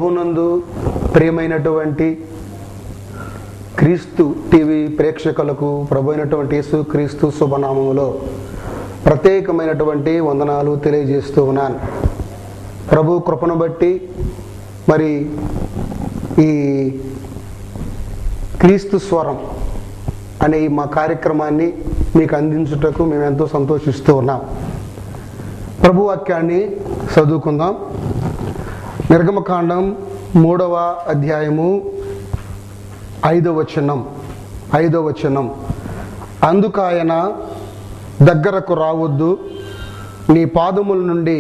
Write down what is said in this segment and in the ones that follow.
ప్రభునందు ప్రియమైనటువంటి క్రీస్తు టీవీ ప్రేక్షకులకు ప్రభు అయినటువంటి యేసు క్రీస్తు శుభనామములో ప్రత్యేకమైనటువంటి వందనాలు తెలియజేస్తూ ఉన్నాను. ప్రభు కృపను బట్టి మరి ఈ క్రీస్తు స్వరం అనే మా కార్యక్రమాన్ని మీకు అందించుటకు మేము ఎంతో సంతోషిస్తూ ఉన్నాం. ప్రభు వాక్యాన్ని చదువుకుందాం. నిర్గమకాండం 3వ అధ్యాయము 5వ వచనం. అందుకాయన దగ్గరకు రావద్దు, నీ పాదముల నుండి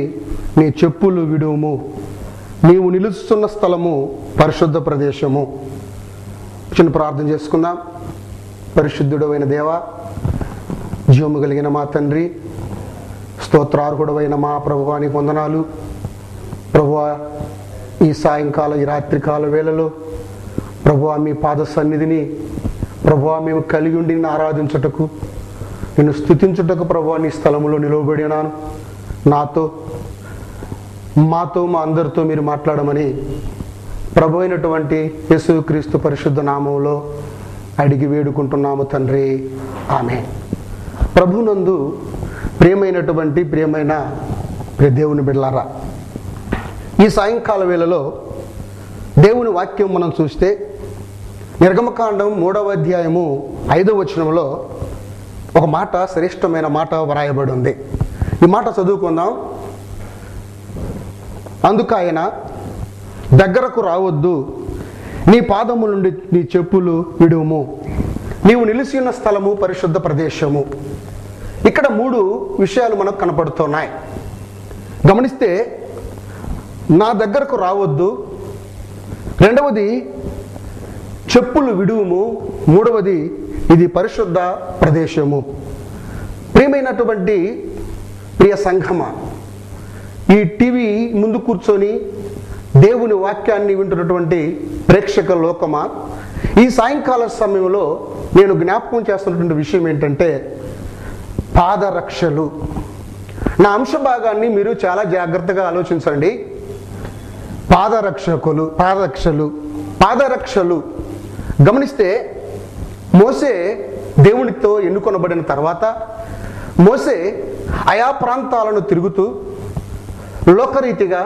నీ చెప్పులు విడుము, నీవు నిలుస్తున్న స్థలము పరిశుద్ధ ప్రదేశము. చిన్న ప్రార్థన చేసుకుందాం. పరిశుద్ధుడైన దేవా, జీవము కలిగిన మా తండ్రి, స్తోత్రార్హుడైన మా ప్రభువానికి వందనాలు. ప్రభువా, ఈ సాయంకాల ఈ రాత్రికాల వేళలో ప్రభువా మీ పాద సన్నిధిని ప్రభువా మేము కలిగి ఉండి నిన్ను ఆరాధించుటకు, నిన్ను స్తుతించుటకు ప్రభువా నీ స్థలములో నిలవబడి ఉన్నాను. మాతో మా అందరితో మీరు మాట్లాడమని ప్రభు అయినటువంటి యేసుక్రీస్తు పరిశుద్ధ నామములో అడిగి వేడుకుంటున్నాము తండ్రి, ఆమేన్. ప్రభునందు ప్రియమైన దేవుని బిడ్డలారా, ఈ సాయంకాల వేళలో దేవుని వాక్యం మనం చూస్తే నిర్గమకాండం 3వ అధ్యాయము 5వ వచనంలో ఒక మాట, శ్రేష్టమైన మాట వ్రాయబడి ఉంది. ఈ మాట చదువుకుందాం. అందుకాయన దగ్గరకు రావద్దు, నీ పాదముల నుండి నీ చెప్పులు విడుము, నీవు నిలిచి ఉన్న స్థలము పరిశుద్ధ ప్రదేశము. ఇక్కడ 3 విషయాలు మనకు కనపడుతున్నాయి. గమనిస్తే, నా దగ్గరకు రావద్దు, రెండవది చెప్పులు విడుము, మూడవది ఇది పరిశుద్ధ ప్రదేశము. ప్రియమైనటువంటి ప్రియ సంఘమ, ఈ టీవీ ముందు కూర్చొని దేవుని వాక్యాన్ని వింటున్నటువంటి ప్రేక్షక లోకమా, ఈ సాయంకాల సమయంలో నేను జ్ఞాపకం చేస్తున్నటువంటి విషయం ఏంటంటే పాదరక్షలు. నా అంశ భాగాన్ని మీరు చాలా జాగ్రత్తగా ఆలోచించండి. పాదరక్షలు గమనిస్తే, మోసే దేవునితో ఎన్నుకొనబడిన తర్వాత మోసే ఆయా ప్రాంతాలను తిరుగుతూ లోకరీతిగా,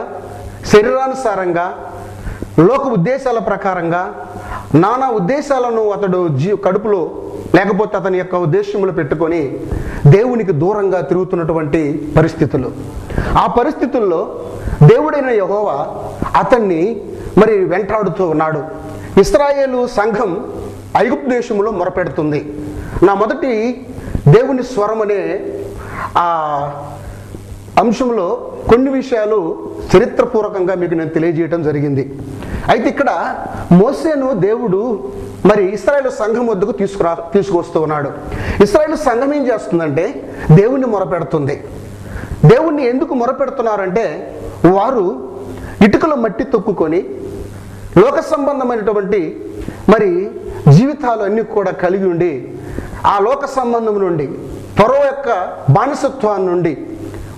శరీరానుసారంగా, లోక ఉద్దేశాల ప్రకారంగా నానా ఉద్దేశాలను అతడు కడుపులో లేకపోతే అతని యొక్క ఉద్దేశములు పెట్టుకొని దేవునికి దూరంగా తిరుగుతున్నటువంటి పరిస్థితులు. ఆ పరిస్థితుల్లో దేవుడైన యెహోవా అతన్ని మరి వెంటాడుతూ ఉన్నాడు. ఇశ్రాయేలు సంఘం ఐగుప్తు దేశంలో మొరపెడుతుంది. నా మొదటి దేవుని స్వరం అనే ఆ అంశంలో కొన్ని విషయాలు చరిత్రపూర్వకంగా మీకు నేను తెలియజేయడం జరిగింది. అయితే ఇక్కడ మోసేను దేవుడు మరి ఇశ్రాయేలు సంఘం వద్దకు తీసుకొస్తూ ఉన్నాడు. ఇశ్రాయేలు సంఘం ఏం చేస్తుందంటే దేవుణ్ణి మొరపెడుతుంది. దేవుణ్ణి ఎందుకు మొరపెడుతున్నారంటే, వారు ఇటుకలో మట్టి తొక్కుకొని లోక సంబంధమైనటువంటి మరి జీవితాలు అన్నీ కూడా కలిగి ఉండి, ఆ లోక సంబంధం నుండి, ఫరో యొక్క బానిసత్వాన్ని నుండి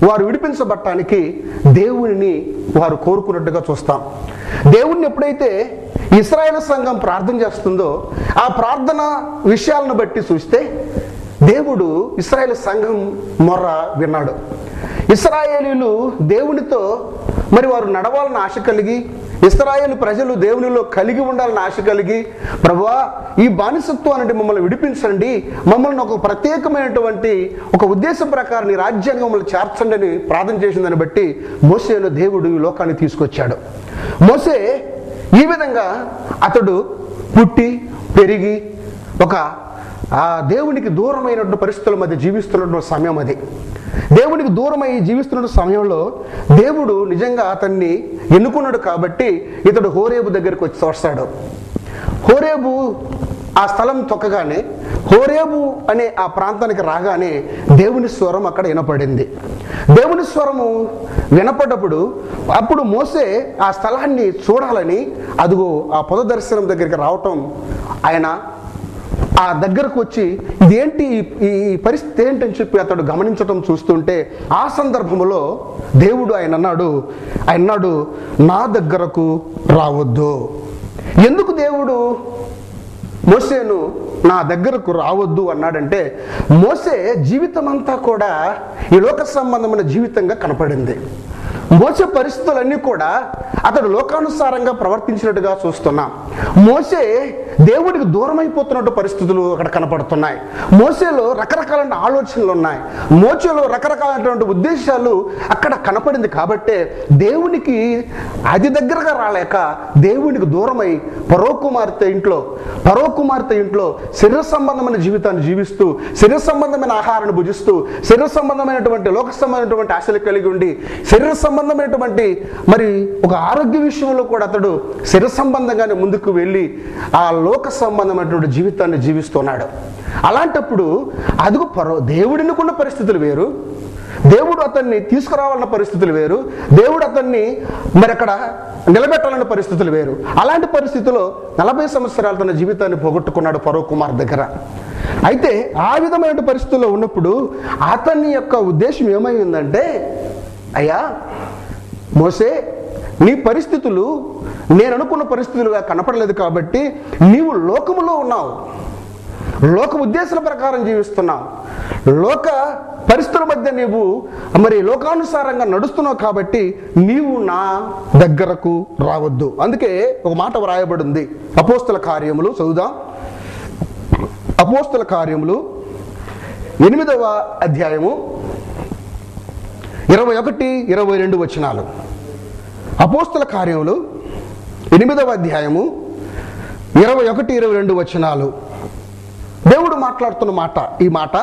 వారు విడిపించబడటానికి దేవునిని వారు కోరుకున్నట్టుగా చూస్తాం. దేవుణ్ణి ఎప్పుడైతే ఇశ్రాయేలు సంఘం ప్రార్థన చేస్తుందో, ఆ ప్రార్థన విషయాలను బట్టి చూస్తే దేవుడు ఇశ్రాయేలు సంఘం మొర్ర విన్నాడు. ఇశ్రాయేలీలు దేవునితో మరి వారు నడవాలని ఆశ కలిగి, ఇశ్రాయేలు ప్రజలు దేవునిలో కలిగి ఉండాలని ఆశ కలిగి, ప్రభువా ఈ బానిసత్వాన్ని మమ్మల్ని విడిపించండి, మమ్మల్ని ఒక ప్రత్యేకమైనటువంటి ఒక ఉద్దేశం ప్రకారం నీ రాజ్యాంగం మమ్మల్ని చేర్చండి అని ప్రార్థన చేసిందని బట్టి మోసేను దేవుడు ఈ లోకాన్ని తీసుకొచ్చాడు. మోసే ఈ విధంగా అతడు పుట్టి పెరిగి ఒక దేవునికి దూరమైనటువంటి పరిస్థితుల మధ్య జీవిస్తున్నటువంటి సమయం అది. దేవునికి దూరమై జీవిస్తున్న సమయంలో దేవుడు నిజంగా అతన్ని ఎన్నుకున్నాడు కాబట్టి ఇతడు హోరేబు దగ్గరికి వస్తాడు. హోరేబు ఆ స్థలం తొక్కగానే, హోరేబు అనే ఆ ప్రాంతానికి రాగానే దేవుని స్వరం అక్కడ వినపడింది. దేవుని స్వరము వినపడ్డప్పుడు అప్పుడు మోసే ఆ స్థలాన్ని చూడాలని అదిగో ఆ పొద దర్శనం దగ్గరికి రావటం ఆయన ఆ దగ్గరకు వచ్చి ఇదేంటి ఈ పరిస్థితి ఏంటని చెప్పి అతడు గమనించడం చూస్తుంటే ఆ సందర్భంలో దేవుడు ఆయన అన్నాడు నా దగ్గరకు రావద్దు. ఎందుకు దేవుడు మోసేను నా దగ్గరకు రావద్దు అన్నాడంటే, మోసే జీవితం అంతా కూడా ఈ లోక సంబంధమైన జీవితంగా కనపడింది. మోసే పరిస్థితులన్నీ కూడా అతడు లోకానుసారంగా ప్రవర్తించినట్టుగా చూస్తున్నాం. మోసే దేవుడికి దూరం అయిపోతున్నట్టు పరిస్థితులు అక్కడ కనపడుతున్నాయి. మోసేలో రకరకాలైన ఆలోచనలు ఉన్నాయి. మోసేలో రకరకాలైనటువంటి ఉద్దేశాలు అక్కడ కనపడింది. కాబట్టే దేవునికి అది దగ్గరగా రాలేక దేవునికి దూరమై ఫరో కుమార్తె ఇంట్లో శరీర సంబంధమైన జీవితాన్ని జీవిస్తూ, శరీర సంబంధమైన ఆహారాన్ని భుజిస్తూ, శరీర సంబంధమైనటువంటి లోక సంబంధమైనటువంటి ఆశలు కలిగి ఉండి, శరీర సంబంధమైనటువంటి మరి ఒక ఆరోగ్య విషయంలో కూడా అతడు శరీర సంబంధంగానే ముందుకు వెళ్ళి ఆ లోక సంబంధమైనటువంటి జీవితాన్ని జీవిస్తున్నాడు. అలాంటప్పుడు అదుగు దేవుడినికున్న పరిస్థితులు వేరు, దేవుడు అతన్ని తీసుకురావాలన్న పరిస్థితులు వేరు, దేవుడు అతన్ని మరి అక్కడ నిలబెట్టాలన్న పరిస్థితులు వేరు. అలాంటి పరిస్థితుల్లో 40 సంవత్సరాలు తన జీవితాన్ని పోగొట్టుకున్నాడు ఫరో కుమార్ దగ్గర. అయితే ఆ విధమైన పరిస్థితుల్లో ఉన్నప్పుడు అతని యొక్క ఉద్దేశం ఏమైందంటే, అయ్యా మోసే, నీ పరిస్థితులు నేను అనుకున్న పరిస్థితులుగా కనపడలేదు కాబట్టి నీవు లోకములో ఉన్నావు, లోక ఉద్దేశాల ప్రకారం జీవిస్తున్నావు, లోక పరిస్థితుల మధ్య నీవు మరి లోకానుసారంగా నడుస్తున్నావు కాబట్టి నీవు నా దగ్గరకు రావద్దు. అందుకే ఒక మాట వ్రాయబడింది అపోస్తల కార్యములు, చదువుదాం. అపోస్తల కార్యములు 8వ అధ్యాయము 21-22 వచనాలు. అపోస్తల కార్యములు 8వ అధ్యాయము 21-22 వచనాలు. దేవుడు మాట్లాడుతున్న మాట ఈ మాట,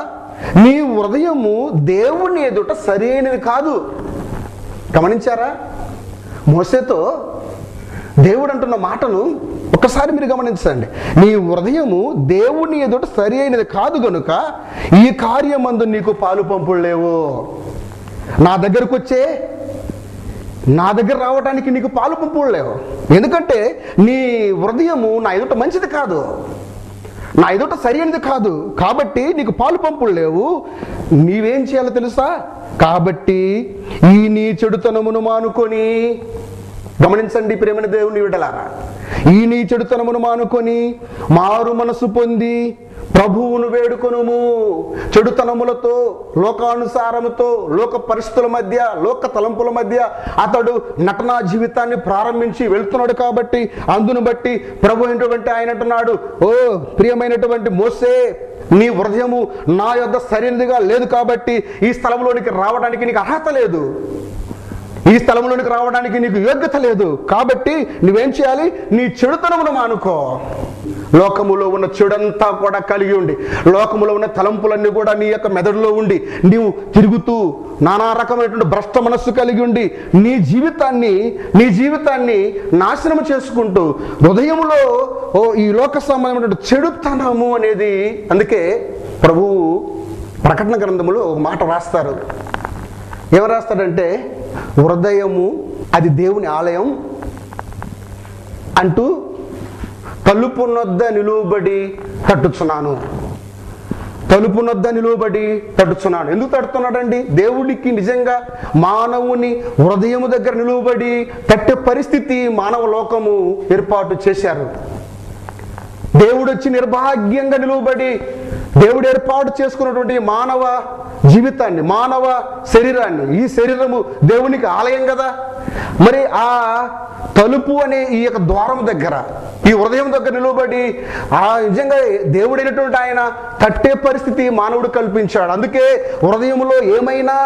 నీ హృదయము దేవుని ఎదుట సరైనది కాదు. గమనించారా? మోసేతో దేవుడు అంటున్న మాటను ఒక్కసారి మీరు గమనించండి. నీ హృదయము దేవుని ఎదుట సరి అయినది కాదు గనుక ఈ కార్యమందు నీకు పాలు పంపులు లేవు. నా దగ్గరకు వచ్చే, నా దగ్గర రావడానికి నీకు పాలు పంపులు లేవు. ఎందుకంటే నీ హృదయము నా ఎదుట మంచిది కాదు, నా ఎదుట సరైనది కాదు, కాబట్టి నీకు పాలు పంపులు లేవు. నీవేం చేయాలో తెలుసా? కాబట్టి ఈ నీ చెడుతనమును మానుకొని, గమనించండి ప్రేమని దేవుని విడలారా, ఈ నీ చెడుతనమును మానుకొని మారు మనసు పొంది ప్రభువును వేడుకొనుము. చెడుతనములతో, లోకానుసారముతో, లోక పరిస్థితుల మధ్య, లోక తలంపుల మధ్య అతడు నటనా జీవితాన్ని ప్రారంభించి వెళ్తున్నాడు. కాబట్టి అందును బట్టి ప్రభు అయినటువంటి ఆయన అంటున్నాడు, ఓ ప్రియమైనటువంటి మోసే, నీ హృదయము నా యొద్ద సరైనదిగా లేదు కాబట్టి ఈ స్థలంలోనికి రావడానికి నీకు అర్హత లేదు, ఈ స్థలంలోనికి రావడానికి నీకు యోగ్యత లేదు. కాబట్టి నువ్వేం చేయాలి? నీ చెడుతనమును మానుకో. లోకములో ఉన్న చెడంతా కూడా కలిగి ఉండి, లోకములో ఉన్న తలంపులన్నీ కూడా నీ యొక్క మెదడులో ఉండి నీవు తిరుగుతూ నానా రకమైనటువంటి భ్రష్ట మనస్సు కలిగి ఉండి నీ జీవితాన్ని నాశనం చేసుకుంటూ హృదయములో ఈ లోక సంబంధమైనటువంటి చెడుతనము అనేది, అందుకే ప్రభువు ప్రకటన గ్రంథములో ఒక మాట రాస్తారు. ఎవరు రాస్తాడంటే, హృదయము అది దేవుని ఆలయం అంటూ తలుపు నొద్ద నిలువబడి తట్టుచున్నాను. తలుపు నొద్ద నిలువబడి తట్టుచున్నాను. ఎందుకు తడుతున్నాడండి? దేవుడికి నిజంగా మానవుని హృదయము దగ్గర నిలువబడి తట్టే పరిస్థితి మానవ లోకము ఏర్పాటు చేశారు. దేవుడు వచ్చి నిర్భాగ్యంగా నిలువబడి దేవుడు ఏర్పాటు చేసుకున్నటువంటి మానవ జీవితాన్ని, మానవ శరీరాన్ని, ఈ శరీరము దేవునికి ఆలయం కదా, మరి ఆ తలుపు అనే ఈ యొక్క ద్వారం దగ్గర, ఈ హృదయం దగ్గర నిలబడి ఆ నిజంగా దేవుడైనటువంటి ఆయన తట్టే పరిస్థితి మానవుడు కల్పించాడు. అందుకే హృదయంలో ఏమైనా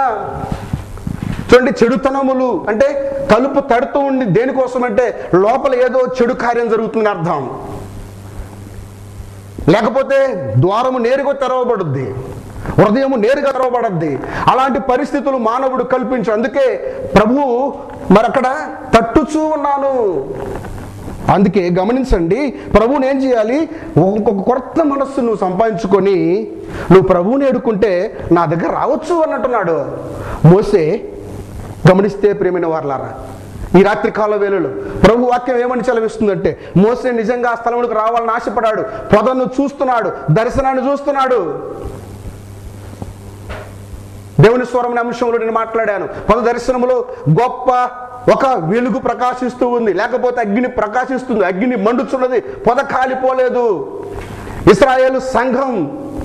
చూడండి, చెడుతనములు అంటే తలుపు తడుతూ ఉండి దేనికోసం అంటే లోపల ఏదో చెడు కార్యం జరుగుతుందని అర్థం, లేకపోతే ద్వారము నేరుగా తెరవబడుద్ది, హృదయము నేరుగా తెరవబడద్ది. అలాంటి పరిస్థితులు మానవుడు కల్పించు. అందుకే ప్రభువు మరక్కడ తట్టుచూ ఉన్నాను. అందుకే గమనించండి, ప్రభువుని ఏం చేయాలి? ఒక కొత్త మనస్సు నువ్వు సంపాదించుకొని నువ్వు ప్రభువుని ఏడుకుంటే నా దగ్గర రావచ్చు అన్నట్టున్నాడు మోసే. గమనిస్తే ప్రియమైన వారలారా, ఈ రాత్రి కాల వేళలో ప్రభు వాక్యం ఏమని చదివిస్తుందంటే, మోసే నిజంగా ఆ స్థలంలోకి రావాలని ఆశపడ్డాడు. పొదను చూస్తున్నాడు, దర్శనాన్ని చూస్తున్నాడు. దేవుని స్వరం అనే అంశంలో నేను మాట్లాడాను. పొద దర్శనములో గొప్ప ఒక వెలుగు ప్రకాశిస్తూ ఉంది, లేకపోతే అగ్ని ప్రకాశిస్తుంది, అగ్ని మండుచున్నది, పొద కాలిపోలేదు. ఇశ్రాయేలు సంఘం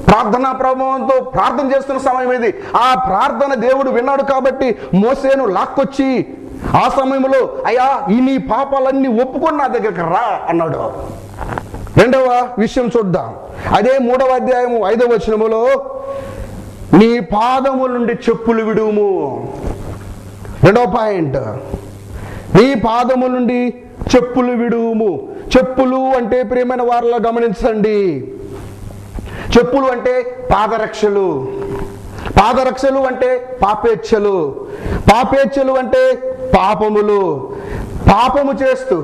ప్రార్థనా ప్రభావంతో ప్రార్థన చేస్తున్న సమయం ఇది. ఆ ప్రార్థన దేవుడు విన్నాడు కాబట్టి మోసేను లాక్కొచ్చి ఆ సమయంలో, అయ్యా ఈ నీ పాపాలన్నీ ఒప్పుకొని నా దగ్గరికి రా అన్నాడు. రెండవ విషయం చూద్దాం. అదే 3వ అధ్యాయము 5వ వచనములో, నీ పాదముల నుండి చెప్పులు విడుము. రెండవ పాయింట్, నీ పాదముల నుండి చెప్పులు విడుము. చెప్పులు అంటే ప్రియమైన వారిలో గమనించండి, చెప్పులు అంటే పాదరక్షలు. పాదరక్షలు అంటే పాపేచ్ఛలు. పాపేచ్ఛలు అంటే పాపములు. పాపము చేస్తూ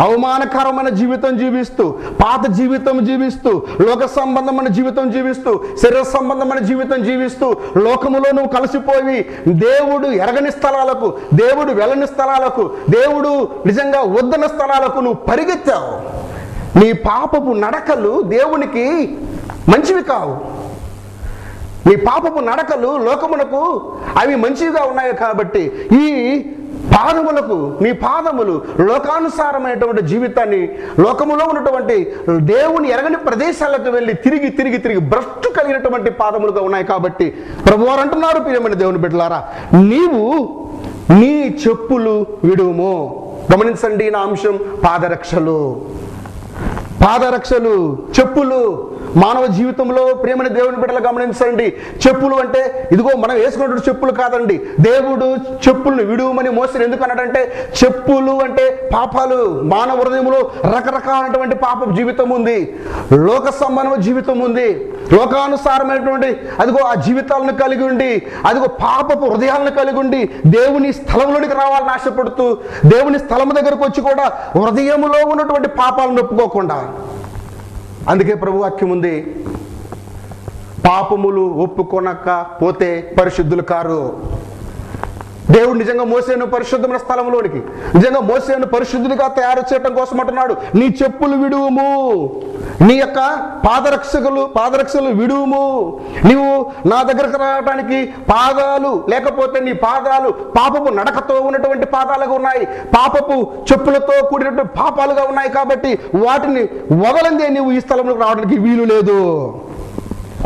అవమానకరమైన జీవితం జీవిస్తూ, పాత జీవితం జీవిస్తూ, లోక సంబంధమైన జీవితం జీవిస్తూ, శరీర సంబంధమైన జీవితం జీవిస్తూ, లోకములో నువ్వు కలిసిపోయి దేవుడు ఎరగని స్థలాలకు, దేవుడు వెళ్ళని స్థలాలకు, దేవుడు నిజంగా వద్దన స్థలాలకు నువ్వు పరిగెత్తావు. నీ పాపపు నడకలు దేవునికి మంచివి కావు. నీ పాపపు నడకలు లోకమునకు అవి మంచివిగా ఉన్నాయి కాబట్టి ఈ పాదములకు, నీ పాదములు లోకానుసారమైనటువంటి జీవితాన్ని, లోకములో ఉన్నటువంటి దేవుని ఎరగని ప్రదేశాలకు వెళ్ళి తిరిగి తిరిగి తిరిగి భ్రష్టు కలిగినటువంటి పాదములుగా ఉన్నాయి కాబట్టి ప్రభువారు అంటున్నారు, ప్రియమైన దేవుని బిడ్డలారా, నీవు నీ చెప్పులు విడుము. గమనించండి నా అంశం, పాదరక్షలు. పాదరక్షలు, చెప్పులు. మానవ జీవితంలో ప్రియమైన దేవుని బిడ్డలు గమనించండి, చెప్పులు అంటే ఇదిగో మనం వేసుకున్నటువంటి చెప్పులు కాదండి. దేవుడు చెప్పులను విడువమని మోసేను ఎందుకు అన్నాడంటే, చెప్పులు అంటే పాపాలు. మానవ హృదయంలో రకరకాలైనటువంటి పాప జీవితం ఉంది, లోక సంబంధ జీవితం ఉంది, లోకానుసారమైనటువంటి అదిగో ఆ జీవితాలను కలిగి ఉండి, అదిగో పాపపు హృదయాలను కలిగి ఉండి దేవుని స్థలంలోనికి రావాలని ఆశపడుతూ దేవుని స్థలం దగ్గరకు వచ్చి కూడా హృదయంలో ఉన్నటువంటి పాపాలను ఒప్పుకోకుండా. అందుకే ప్రభు వాక్యం ఉంది, పాపములు ఒప్పుకొనక పోతే పరిశుద్ధులు కారు. దేవుడు నిజంగా మోసేను పరిశుద్ధమైన స్థలంలోనికి, నిజంగా మోసేను పరిశుద్ధుడిగా తయారు చేయడం కోసం అంటున్నాడు, నీ చెప్పులు విడువుము, నీ యొక్క పాదరక్షలు విడువుము. నీవు నా దగ్గరకు రావడానికి పాదాలు లేకపోతే నీ పాదాలు పాపపు నడకతో ఉన్నటువంటి పాదాలుగా ఉన్నాయి, పాపపు చెప్పులతో కూడినటువంటి పాపాలుగా ఉన్నాయి కాబట్టి వాటిని వదలందే నీవు ఈ స్థలంలోకి రావడానికి వీలు లేదు.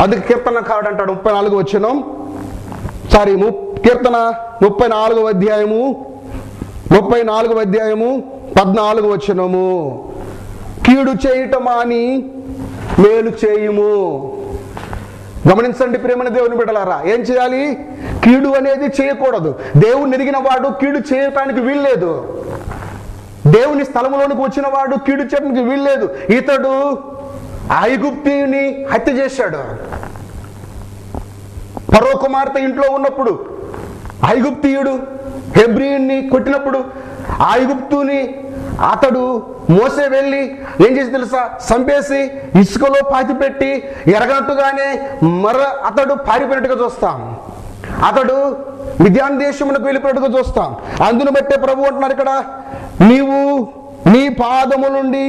అందుకే కీర్తనకారుడు అంటాడు 34వ వచనం, కీర్తన 34వ అధ్యాయము 14వ వచనము, కీడు చేయటమాని మేలు చేయుము. గమనించండి ప్రియమైన దేవుని బిడ్డలారా, ఏం చేయాలి? కీడు అనేది చేయకూడదు. దేవుని ఎరిగిన వాడు కీడు చేయటానికి వీల్లేదు. దేవుని స్థలంలోనికి వచ్చిన వాడు కీడు చేయడానికి వీల్లేదు. ఇతడు ఐగుప్తీయుని హత్య చేశాడు. ఫరో కుమార్తె ఇంట్లో ఉన్నప్పుడు ఐగుప్తీయుడు హెబ్రీయుని కొట్టినప్పుడు ఐగుప్తుని అతడు మోసే వెళ్ళి ఏం చేసి తెలుసా, చంపేసి ఇసుకలో పాతిపెట్టి ఎరగనట్టుగానే అతడు పారిపోయినట్టుగా చూస్తాం. అతడు మిద్యాన్ దేశమునకు వెళ్ళిపోయినట్టుగా చూస్తాం. అందును బట్టే ప్రభు అంటున్నారు ఇక్కడ, నీవు నీ పాదము నుండి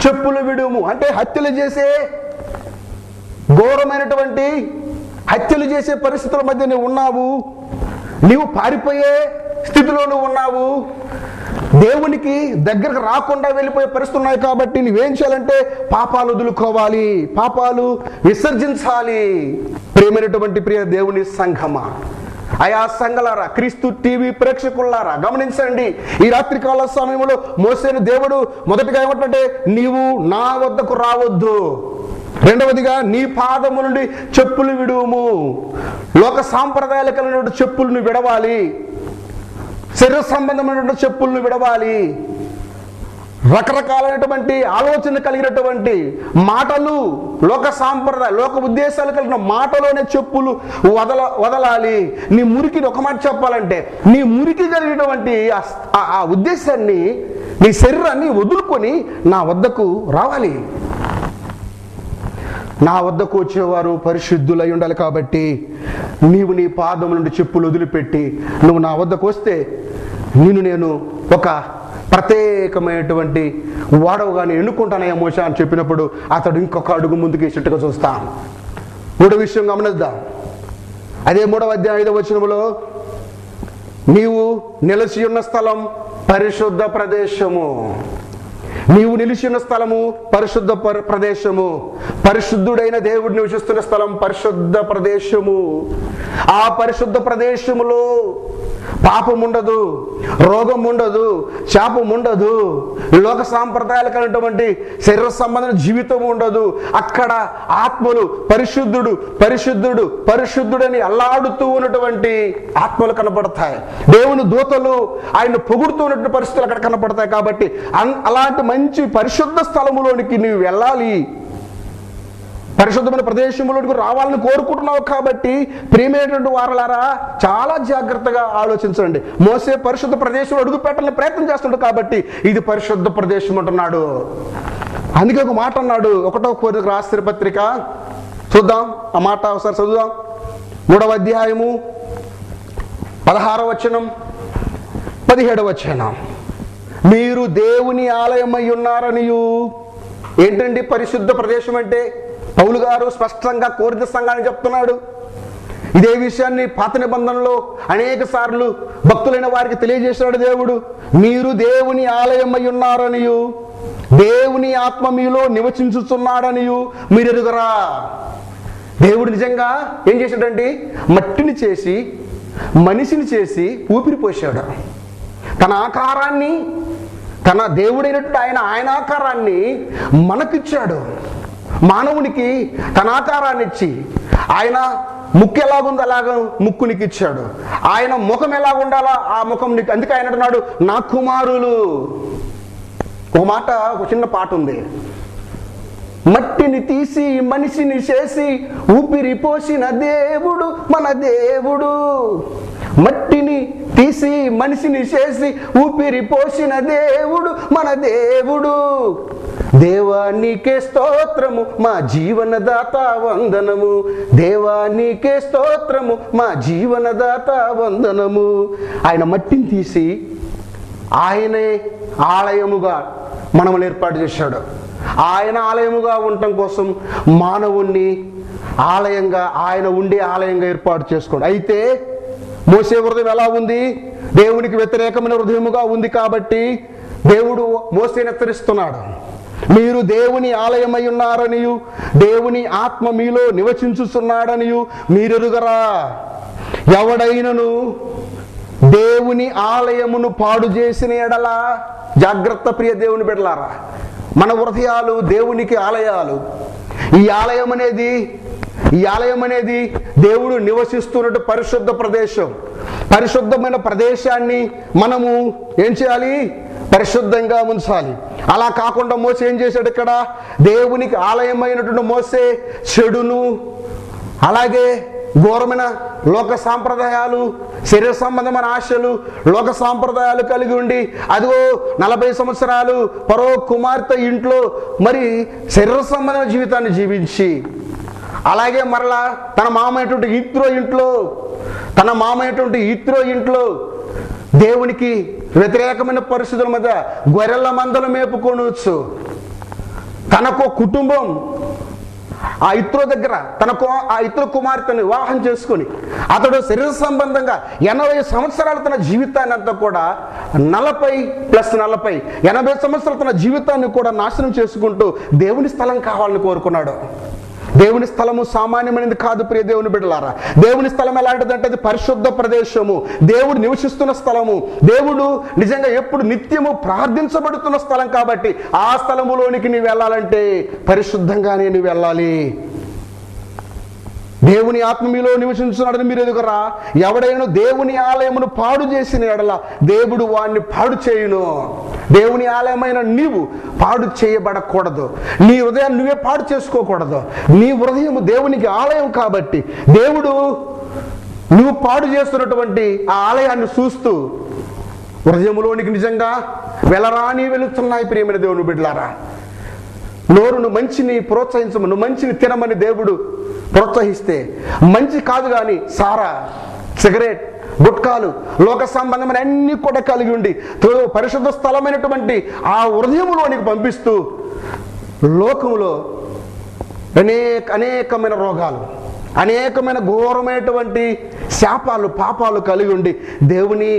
చెప్పులు విడుము. అంటే హత్యలు చేసే ఘోరమైనటువంటి హత్యలు చేసే పరిస్థితుల మధ్య నువ్వు ఉన్నావు, నీవు పారిపోయే స్థితిలో నువ్వు ఉన్నావు, దేవునికి దగ్గరకు రాకుండా వెళ్ళిపోయే పరిస్థితులు ఉన్నాయి కాబట్టి నువ్వేం చేయాలంటే పాపాలు వదులుకోవాలి, పాపాలు విసర్జించాలి. ప్రియమైనటువంటి ప్రియ దేవుని సంఘమా, ఆయా సంఘలారా, క్రీస్తు టీవీ ప్రేక్షకులారా గమనించండి, ఈ రాత్రికాల సమయంలో మోసేను దేవుడు మొదటిగా ఏమంటే, నీవు నా వద్దకు రావద్దు. రెండవదిగా నీ పాదము నుండి చెప్పులు విడువుము. లోక సాంప్రదాయాలు కలిగినటువంటి చెప్పులను విడవాలి, శరీర సంబంధమైనటువంటి చెప్పులను విడవాలి. రకరకాలైనటువంటి ఆలోచన కలిగినటువంటి మాటలు, లోక సాంప్రదాయ లోక ఉద్దేశాలు కలిగిన మాటలోనే చెప్పులు వదలాలి. నీ మురికిని ఒక మాట చెప్పాలంటే, నీ మురికి కలిగినటువంటి ఆ ఉద్దేశాన్ని, నీ శరీరాన్ని వదులుకొని నా వద్దకు రావాలి. నా వద్దకు వచ్చేవారు పరిశుద్ధులై ఉండాలి కాబట్టి నీవు నీ పాదము నుండి చెప్పులు వదిలిపెట్టి నువ్వు నా వద్దకు వస్తే నేను ఒక ప్రత్యేకమైనటువంటి వాడవుగానే ఎన్నుకుంటానయ్యా మోషే అని చెప్పినప్పుడు అతడు ఇంకొక అడుగు ముందుకు వేసినట్టుగా చూస్తాం. మూడో విషయం గమనిద్దాం. అదే 3వ అధ్యాయం 5వ వచనములో, నీవు నిలిచి ఉన్న స్థలం పరిశుద్ధ ప్రదేశము. నీవు నిలిచి ఉన్న స్థలము పరిశుద్ధ ప్రదేశము. పరిశుద్ధుడైన దేవుడు నివసిస్తున్న స్థలం పరిశుద్ధ ప్రదేశము. ఆ పరిశుద్ధ ప్రదేశములో పాపం ఉండదు, రోగం ఉండదు, శాపం ఉండదు, లోక సాంప్రదాయాలు కలిగినటువంటి శరీర సంబంధమైన జీవితం ఉండదు. అక్కడ ఆత్మలు పరిశుద్ధుడు పరిశుద్ధుడు పరిశుద్ధుడని అల్లాడుతూ ఉన్నటువంటి ఆత్మలు కనపడతాయి. దేవుని దూతలు ఆయన పొగుడుతూ ఉన్నటువంటి పరిస్థితులు అక్కడ కనపడతాయి. కాబట్టి అలాంటి మంచి పరిశుద్ధ స్థలములోనికి నీవు వెళ్ళాలి, పరిశుద్ధమైన ప్రదేశంలోకి రావాలని కోరుకుంటున్నావు. కాబట్టి ప్రియమైనటువంటి వారలారా, చాలా జాగ్రత్తగా ఆలోచించండి. మోసే పరిశుద్ధ ప్రదేశంలో అడుగు పెట్టాలని ప్రయత్నం చేస్తున్నాడు కాబట్టి ఇది పరిశుద్ధ ప్రదేశం అంటున్నాడు. అందుకే ఒక మాట అన్నాడు. 1వ కొరింథీయులకు రాసిన పత్రిక చూద్దాం, ఆ మాట ఒకసారి చదువుదాం. 3వ అధ్యాయము 16వ వచనం 17వ వచనం. మీరు దేవుని ఆలయమై ఉన్నారనియు. ఏంటండి పరిశుద్ధ ప్రదేశం అంటే? పౌలు గారు స్పష్టంగా కొరింథీ సంఘానికి చెప్తున్నాడు. ఇదే విషయాన్ని పాత నిబంధనలో అనేక సార్లు భక్తులైన వారికి తెలియజేశాడు దేవుడు. మీరు దేవుని ఆలయమై ఉన్నారనియు, దేవుని ఆత్మ మీలో నివసించుచున్నాడనియు మీరు ఎరుగరా. దేవుడు నిజంగా ఏం చేశాడండి? మట్టిని చేసి మనిషిని చేసి ఊపిరి పోశాడు. తన ఆకారాన్ని, తన దేవుడైనట్టు ఆయన ఆకారాన్ని మనకిచ్చాడు. మానవునికి తన ఆకారాన్ని ఇచ్చి, ఆయన ముక్కు ఎలాగుందో అలాగ ముక్కునికి ఇచ్చాడు. ఆయన ముఖం ఎలా ఉండాలా ఆ ముఖం నీకు. అందుకే ఆయన అంటున్నాడు, నా కుమారులు. ఒక చిన్న పాట ఉంది. మట్టిని తీసి మనిషిని చేసి ఊపిరి పోసిన దేవుడు మన దేవుడు. మట్టిని తీసి మనిషిని చేసి ఊపిరి పోసిన దేవుడు మన దేవుడు. దేవానికే స్తోత్రము మా జీవనదాత వందనము. దేవానికే స్తోత్రము మా జీవనదాత వందనము. ఆయన మట్టిని తీసి ఆయనే ఆలయముగా మనల్ని ఏర్పాటు చేశాడు. ఆయన ఆలయముగా ఉండటం కోసం మానవుణ్ణి ఆలయంగా, ఆయన ఉండే ఆలయంగా ఏర్పాటు చేసుకోండి. అయితే మోసే హృదయం ఎలా ఉంది? దేవునికి వ్యతిరేకమైన హృదయముగా ఉంది. కాబట్టి దేవుడు మోసేని హెచ్చరిస్తున్నాడు. మీరు దేవుని ఆలయమై ఉన్నారనియు, దేవుని ఆత్మ మీలో నివసించుచున్నాడనియు మీరెరుగరా. ఎవడైనను దేవుని ఆలయమును పాడు చేసిన ఎడల, జాగ్రత్త ప్రియ దేవుని బిడ్డలారా, మన హృదయాలు దేవునికి ఆలయాలు. ఈ ఆలయం అనేది దేవుడు నివసిస్తున్నట్టు పరిశుద్ధ ప్రదేశం. పరిశుద్ధమైన ప్రదేశాన్ని మనము ఏం చేయాలి? పరిశుద్ధంగా ఉంచాలి. అలా కాకుండా మోసే ఏం చేశాడు? ఇక్కడ దేవునికి ఆలయమైనటువంటి మోసే చెడును, అలాగే ఘోరమైన లోక సాంప్రదాయాలు, శరీర సంబంధమైన ఆశలు, లోక సాంప్రదాయాలు కలిగి ఉండి, అదిగో 40 సంవత్సరాలు పరో కుమార్తె ఇంట్లో మరి శరీర సంబంధమైన జీవితాన్ని జీవించి, అలాగే మరలా తన మామైనటువంటి ఇత్రో ఇంట్లో దేవునికి వ్యతిరేకమైన పరిస్థితుల మధ్య గొర్రెల మందలు మేపుకొనవచ్చు. తనకు కుటుంబం ఆ ఇత్రో దగ్గర ఆ ఇత్రో కుమార్తెను వివాహం చేసుకుని అతడు శరీర సంబంధంగా 80 సంవత్సరాలు తన జీవితాన్ని అంతా కూడా 40+40 80 సంవత్సరాలు తన జీవితాన్ని కూడా నాశనం చేసుకుంటూ దేవుని స్థలం కావాలని కోరుకున్నాడు. దేవుని స్థలము సామాన్యమైనది కాదు ప్రియ దేవుని బిడ్డలారా. దేవుని స్థలం ఎలాంటిదంటే అది పరిశుద్ధ ప్రదేశము, దేవుడు నివసిస్తున్న స్థలము, దేవుడు నిజంగా ఎప్పుడు నిత్యము ప్రార్థించబడుతున్న స్థలం. కాబట్టి ఆ స్థలములోనికి నీవు వెళ్ళాలంటే పరిశుద్ధంగానే నీవు వెళ్ళాలి. దేవుని ఆత్మ మీలో నివసించున్నాడని మీరు ఎదుగురా. ఎవడైనా దేవుని ఆలయమును పాడు చేసిన ఎడల దేవుడు వాడిని పాడు చేయును. దేవుని ఆలయమైన నీవు పాడు చేయబడకూడదు. నీ హృదయాన్ని నువ్వే పాడు చేసుకోకూడదు. నీ హృదయం దేవునికి ఆలయం కాబట్టి దేవుడు నువ్వు పాడు చేస్తున్నటువంటి ఆ ఆలయాన్ని చూస్తూ హృదయంలోనికి నిజంగా వెలరాని వెళుతున్నాయి ప్రియమైన దేవుని బిడ్డలారా. నోరును మంచిని ప్రోత్సహించము, నువ్వు మంచిని తినమని దేవుడు ప్రోత్సహిస్తే, మంచి కాదు కానీ సారా, సిగరెట్, గుట్కాలు, లోక సంబంధమైన అన్ని కూడా కలిగి ఉండి పరిశుద్ధ స్థలమైనటువంటి ఆ హృదయములోనికి పంపిస్తూ లోకములో అనేకమైన రోగాలు, అనేకమైన ఘోరమైనటువంటి శాపాలు, పాపాలు కలిగి ఉండి దేవుని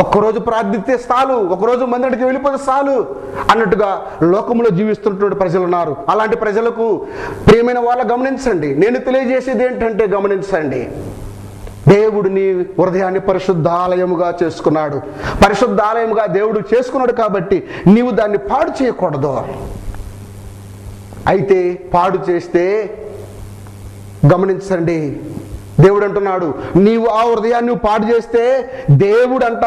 ఒక్కరోజు ప్రార్థిస్తే చాలు, ఒకరోజు మందిరికి వెళ్ళిపోతే చాలు అన్నట్టుగా లోకంలో జీవిస్తున్నటువంటి ప్రజలు ఉన్నారు. అలాంటి ప్రజలకు ప్రియమైన వాళ్ళ గమనించండి. నేను తెలియజేసేది ఏంటంటే గమనించండి, దేవుడు నీ హృదయాన్ని పరిశుద్ధాలయముగా చేసుకున్నాడు. పరిశుద్ధాలయముగా దేవుడు చేసుకున్నాడు కాబట్టి నీవు దాన్ని పాడు చేయకూడదు. అయితే పాడు చేస్తే గమనించండి, దేవుడు అంటున్నాడు, నీవు ఆ హృదయాన్ని పాడు చేస్తే దేవుడంట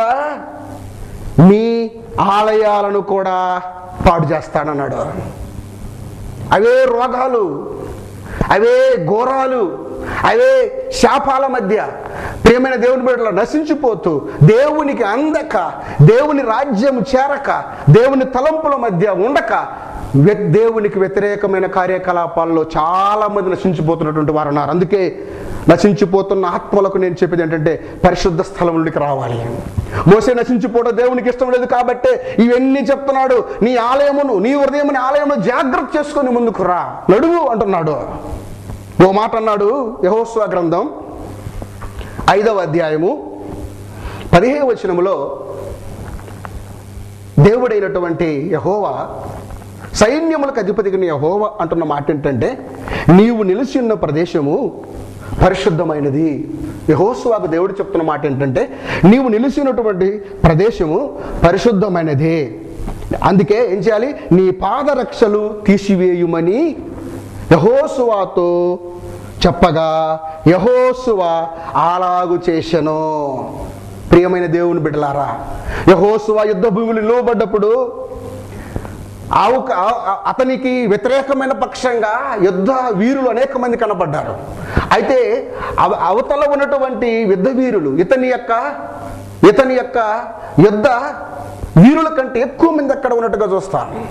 నీ ఆలయాలను కూడా పాడు చేస్తానన్నాడు. అవే రోగాలు, అవే ఘోరాలు, అవే శాపాల మధ్య ప్రియమైన దేవుని బిడ్డలు నశించిపోతూ దేవునికి అందక, దేవుని రాజ్యం చేరక, దేవుని తలంపుల మధ్య ఉండక దేవునికి వ్యతిరేకమైన కార్యకలాపాల్లో చాలా మంది నశించిపోతున్నటువంటి వారు ఉన్నారు. అందుకే నశించిపోతున్న ఆత్మలకు నేను చెప్పేది ఏంటంటే పరిశుద్ధ స్థలంలోకి రావాలి. మోసే నశించిపోవడం దేవునికి ఇష్టం లేదు కాబట్టి ఇవన్నీ చెప్తున్నాడు. నీ ఆలయమును, నీ హృదయముని ఆలయమును జాగ్రత్త చేసుకొని ముందుకు రా, నడువు అంటున్నాడు. ఓ మాట అన్నాడు యెహోషువ గ్రంథం 5వ అధ్యాయము 15వ వచనములో దేవుడైనటువంటి యెహోవా, సైన్యములకు అధిపతిని యెహోవా అంటున్న మాట ఏంటంటే, నీవు నిలిచి ఉన్న ప్రదేశము పరిశుద్ధమైనది. యెహోషువకు దేవుడు చెప్తున్న మాట ఏంటంటే, నీవు నిలిచినటువంటి ప్రదేశము పరిశుద్ధమైనది. అందుకే ఏం చేయాలి? నీ పాదరక్షలు తీసివేయుమని యెహోషువతో చెప్పగా యెహోషువ అలాగు చేసెను. ప్రియమైన దేవుని బిడ్డలారా, యెహోషువ యుద్ధ భూమిలో నిలవబడ్డప్పుడు అతనికి వ్యతిరేకమైన పక్షంగా యుద్ధ వీరులు అనేక మంది కనపడ్డారు. అయితే అవతల ఉన్నటువంటి యుద్ధ వీరులు ఇతని యొక్క యుద్ధ వీరుల కంటే ఎక్కువ మంది అక్కడ ఉన్నట్టుగా చూస్తాను.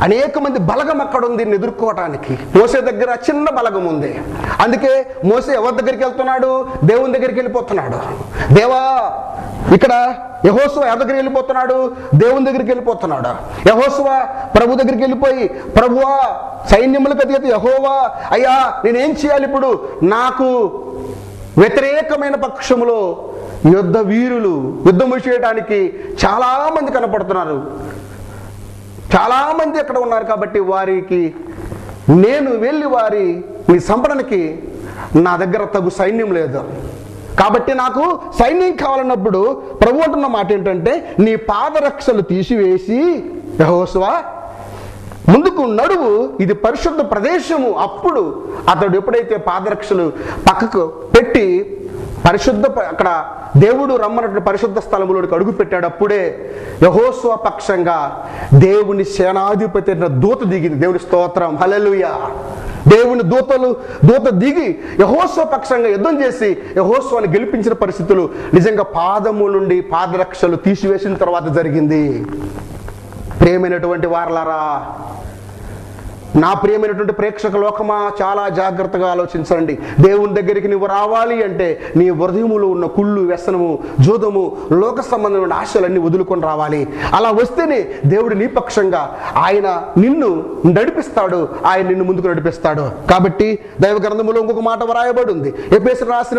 అనేక మంది బలగం అక్కడ ఉంది దీన్ని ఎదుర్కోవటానికి. మోసే దగ్గర చిన్న బలగం ఉంది. అందుకే మోసే ఎవరి దగ్గరికి వెళ్తున్నాడు? దేవుని దగ్గరికి వెళ్ళిపోతున్నాడు. దేవా, ఇక్కడ యెహోషువ ఎవరి దగ్గరికి వెళ్ళిపోతున్నాడు? దేవుని దగ్గరికి వెళ్ళిపోతున్నాడు. యెహోషువ ప్రభు దగ్గరికి వెళ్ళిపోయి, ప్రభువా, సైన్యములకు అధిపతి యెహోవా, అయ్యా నేనేం చేయాలి ఇప్పుడు? నాకు వ్యతిరేకమైన పక్షములో యుద్ధ వీరులు యుద్ధము చేయడానికి చాలా మంది కనపడుతున్నారు, చాలా మంది అక్కడ ఉన్నారు. కాబట్టి వారికి నేను వెళ్ళి మీ సంపదనకి నా దగ్గర తగు సైన్యం లేదు. కాబట్టి నాకు సైన్యం కావాలన్నప్పుడు ప్రభు అంటున్న మాట ఏంటంటే, నీ పాదరక్షలు తీసివేసి యెహోషువ ముందుకు నడువు, ఇది పరిశుద్ధ ప్రదేశము. అప్పుడు అతడు ఎప్పుడైతే పాదరక్షలు పక్కకు పెట్టి అక్కడ దేవుడు రమ్మన్నట్టు పరిశుద్ధ స్థలములోకి అడుగు పెట్టాడు. అప్పుడే యెహోషువ పక్షంగా దేవుని సేనాధిపతి దూత దిగింది. దేవుని స్తోత్రం, హల్లెలూయా. దేవుని దూత దిగి యెహోషువ పక్షంగా యుద్ధం చేసి యెహోషువని గెలిపించిన పరిస్థితులు నిజంగా పాదము నుండి పాదరక్షలు తీసివేసిన తర్వాత జరిగింది. ప్రియమైనటువంటి వారలారా, నా ప్రియమైనటువంటి ప్రేక్షక లోకమా, చాలా జాగ్రత్తగా ఆలోచించండి. దేవుని దగ్గరికి నువ్వు రావాలి అంటే నీ హృదయములో ఉన్న కుళ్ళు, వ్యసనము, జూదము, లోక సంబంధమైన ఆశలన్నీ వదులుకొని రావాలి. అలా వస్తేనే దేవుడు నీ పక్షంగా ఆయన నిన్ను నడిపిస్తాడు, ఆయన నిన్ను ముందుకు నడిపిస్తాడు. కాబట్టి దైవ గ్రంథములో ఇంకొక మాట వ్రాయబడి ఉంది. ఎఫెసీయులకు రాసిన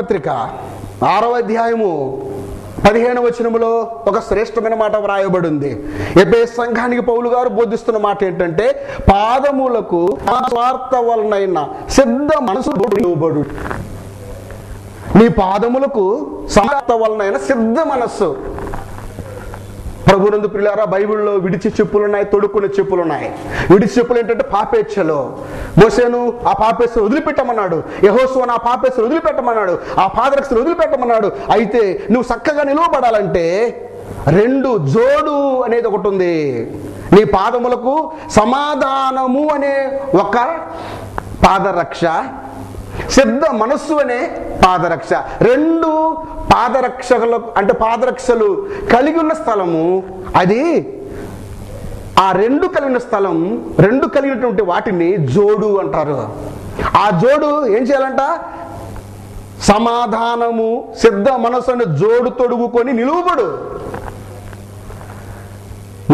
పత్రిక 6వ అధ్యాయము 15వ వచనములో ఒక శ్రేష్టమైన మాట వ్రాయబడి ఉంది. ఎఫెసు సంఘానికి పౌలు గారు బోధిస్తున్న మాట ఏంటంటే, పాదములకు స్వార్థ వలనైన సిద్ధ మనసు లోబడు. నీ పాదములకు స్వార్థ వలనైన సిద్ధ మనస్సు. ప్రభునందు ప్రియులారా, బైబిల్లో విడిచి చెప్పులున్నాయి, తొడుక్కునే చెప్పులున్నాయి. విడిచి చెప్పులు ఏంటంటే పాపేచ్ఛలో. మోసేను ఆ పాపేచ్ఛను వదిలిపెట్టమన్నాడు, యెహోషువను ఆ పాపేచ్ఛను వదిలిపెట్టమన్నాడు, ఆ పాదరక్షను వదిలిపెట్టమన్నాడు. అయితే నువ్వు చక్కగా నిలవబడాలంటే 2 జోడు అనేది ఒకటి ఉంది. నీ పాదములకు సమాధానము అనే ఒక పాదరక్ష, సిద్ధ మనస్సు అనే పాదరక్ష. 2 పాదరక్షలు కలిగి ఉన్న స్థలము అది. ఆ 2 కలిగిన స్థలం, 2 కలిగినటువంటి వాటిని జోడు అంటారు. ఆ జోడు ఏం చేయాలంట? సమాధానము సిద్ధ మనసును జోడు తొడుగుకొని నిలువబడు.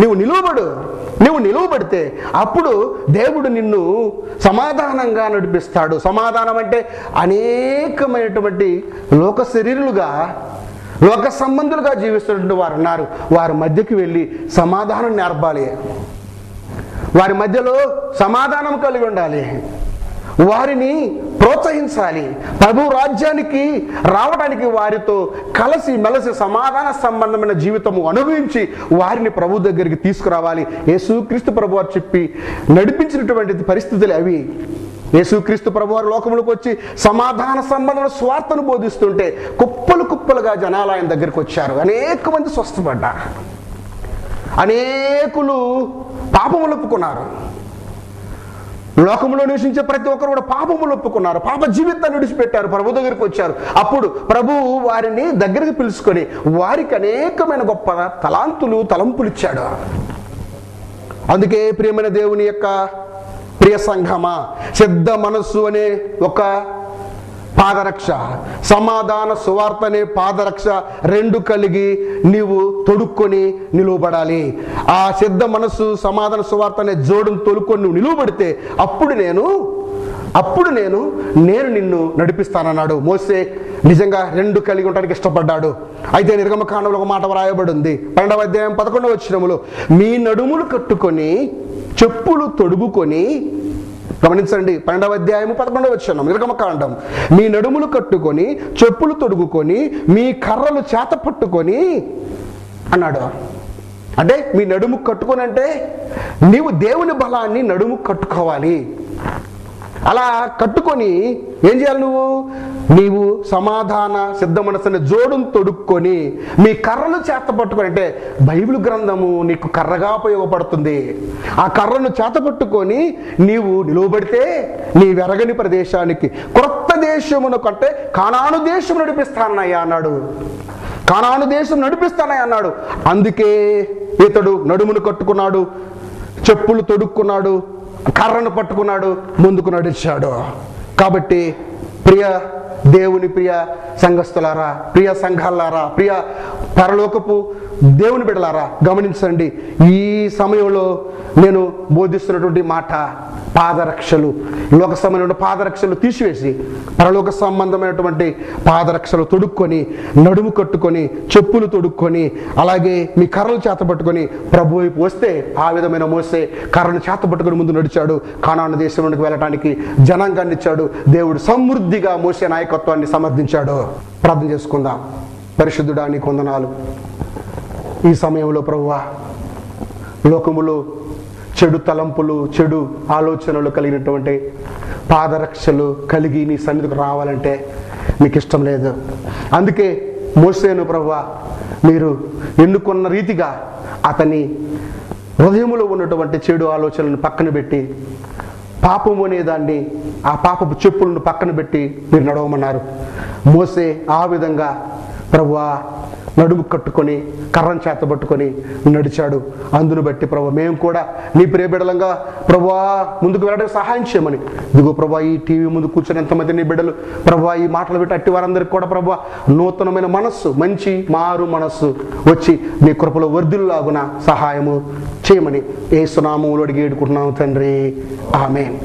నువ్వు నిలువబడితే అప్పుడు దేవుడు నిన్ను సమాధానంగా నడిపిస్తాడు. సమాధానం అంటే అనేకమైనటువంటి లోక శరీరులుగా, లోక సంబంధులుగా జీవిస్తున్నటువంటి వారు ఉన్నారు. వారి మధ్యకి వెళ్ళి సమాధానం నేర్పాలి. వారి మధ్యలో సమాధానం కలిగి ఉండాలి. వారిని ప్రోత్సహించాలి. ప్రభు రాజ్యానికి రావడానికి వారితో కలిసి మెలసి సమాధాన సంబంధమైన జీవితము అనుభవించి వారిని ప్రభు దగ్గరికి తీసుకురావాలి. యేసుక్రీస్తు ప్రభు వారు చెప్పి నడిపించినటువంటి పరిస్థితులు అవి. యేసుక్రీస్తు ప్రభు వారు లోకములకు వచ్చి సమాధాన సంబంధమైన స్వార్థను బోధిస్తుంటే కుప్పలు కుప్పలుగా జనాలు ఆయన దగ్గరికి వచ్చారు. అనేక మంది స్వస్థపడ్డారు. అనేకులు పాపములు ఒప్పుకున్నారు. లోకంలో నివసించే ప్రతి ఒక్కరు కూడా పాపములు ఒప్పుకున్నారు. పాప జీవితాన్ని విడిచిపెట్టారు, ప్రభు దగ్గరికి వచ్చారు. అప్పుడు ప్రభువు వారిని దగ్గరికి పిలుచుకొని వారికి అనేకమైన గొప్ప తలంపులు ఇచ్చాడు. అందుకే ప్రియమైన దేవుని యొక్క ప్రియ సంఘమా, సిద్ధ మనస్సు అనే ఒక పాదరక్ష, సమాధాన సువార్త అనే పాదరక్ష రెండు కలిగి నీవు తొడుక్కొని నిలువబడాలి. ఆ సిద్ధ మనస్సు సమాధాన సువార్త అనే జోడును తొడుక్కొని నువ్వు నిలువబడితే అప్పుడు నేను నిన్ను నడిపిస్తానన్నాడు. మోసే నిజంగా రెండు కలిగి ఉండడానికి ఇష్టపడ్డాడు. అయితే నిర్గమకాండంలో ఒక మాట వ్రాయబడి ఉంది. 12వ అధ్యాయం 11వ వచనములో, మీ నడుములు కట్టుకొని చెప్పులు తొడుగుకొని, గమనించండి, 12వ అధ్యాయము 11వ వచనం నిర్గమకాండం, మీ నడుములు కట్టుకొని చెప్పులు తొడుగుకొని మీ కర్రలు చేత పట్టుకొని అన్నాడు. అంటే మీ నడుము కట్టుకొని అంటే నీవు దేవుని బలాన్ని నడుము కట్టుకోవాలి. అలా కట్టుకొని ఏం చేయాలి? నీవు సమాధాన సిద్ధ మనసుని జోడును తొడుక్కొని మీ కర్రను చేత పట్టుకొని, అంటే బైబిల్ గ్రంథము నీకు కర్రగా ఉపయోగపడుతుంది. ఆ కర్రను చేత పట్టుకొని నీవు నిలువబడితే నీ వెరగని ప్రదేశానికి, క్రొత్త దేశమును కంటే కానాను దేశం నడిపిస్తానయ్యా అన్నాడు. కానాను దేశం నడిపిస్తానయ్యా అన్నాడు. అందుకే ఇతడు నడుమును కట్టుకున్నాడు, చెప్పులు తొడుక్కున్నాడు, కర్రను పట్టుకున్నాడు, ముందుకు నడిచాడు. కాబట్టి ప్రియ దేవుని ప్రియ సంఘస్థులారా, ప్రియ సంఘాలారా, ప్రియ పరలోకపు దేవుని బిడ్డలారా, గమనించండి. ఈ సమయంలో నేను బోధిస్తున్నటువంటి మాట పాదరక్షలు, లోక సంబంధమైన పాదరక్షలు తీసివేసి పరలోక సంబంధమైనటువంటి పాదరక్షలు తొడుక్కొని, నడుము కట్టుకొని, చెప్పులు తొడుక్కొని, అలాగే మీ కర్రలు చేత పట్టుకొని ప్రభు వైపు వస్తే ఆ విధమైన మోసే కర్రను చేత పట్టుకొని ముందు నడిచాడు. కానాను దేశంలోకి వెళ్ళటానికి జనాంగాన్ని ఇచ్చాడు. దేవుడు సమృద్ధిగా మోసే నాయకత్వాన్ని సమర్థించాడు. ప్రార్థన చేసుకుందాం. పరిశుద్ధుడా, నీకు వందనాలు. ఈ సమయంలో ప్రభువా, లోకములో చెడు తలంపులు, చెడు ఆలోచనలు కలిగినటువంటి పాదరక్షలు కలిగి నీ సన్నిధికి రావాలంటే మీకు ఇష్టం లేదు. అందుకే మోసేను ప్రభువా మీరు ఎన్నుకున్న రీతిగా అతని హృదయంలో ఉన్నటువంటి చెడు ఆలోచనలను పక్కన పెట్టి, పాపము అనేదాన్ని, ఆ పాపపు చెప్పులను పక్కన పెట్టి మీరు నడవమన్నారు. మోసే ఆ విధంగా ప్రభువా నడుము కట్టుకొని కర్రను చేత పట్టుకొని నడిచాడు. అందును బట్టి ప్రభు మేము కూడా నీ ప్రియబిడలంగా ప్రభువా ముందుకు వెళ్ళడానికి సహాయం చేయమని, ఇదిగో ప్రభా ఈ టీవీ ముందు కూర్చొని ఎంతమంది నీ బిడ్డలు ప్రభువా ఈ మాటలు పెట్టి అట్టి వారందరికీ కూడా ప్రభువా నూతనమైన మనస్సు, మంచి మారు మనస్సు వచ్చి నీ కృపలో వర్ధిల్లులాగున సహాయము చేయమని యేసు నామములో అడిగి వేడుకుంటున్నాము తండ్రి. ఆమేన్.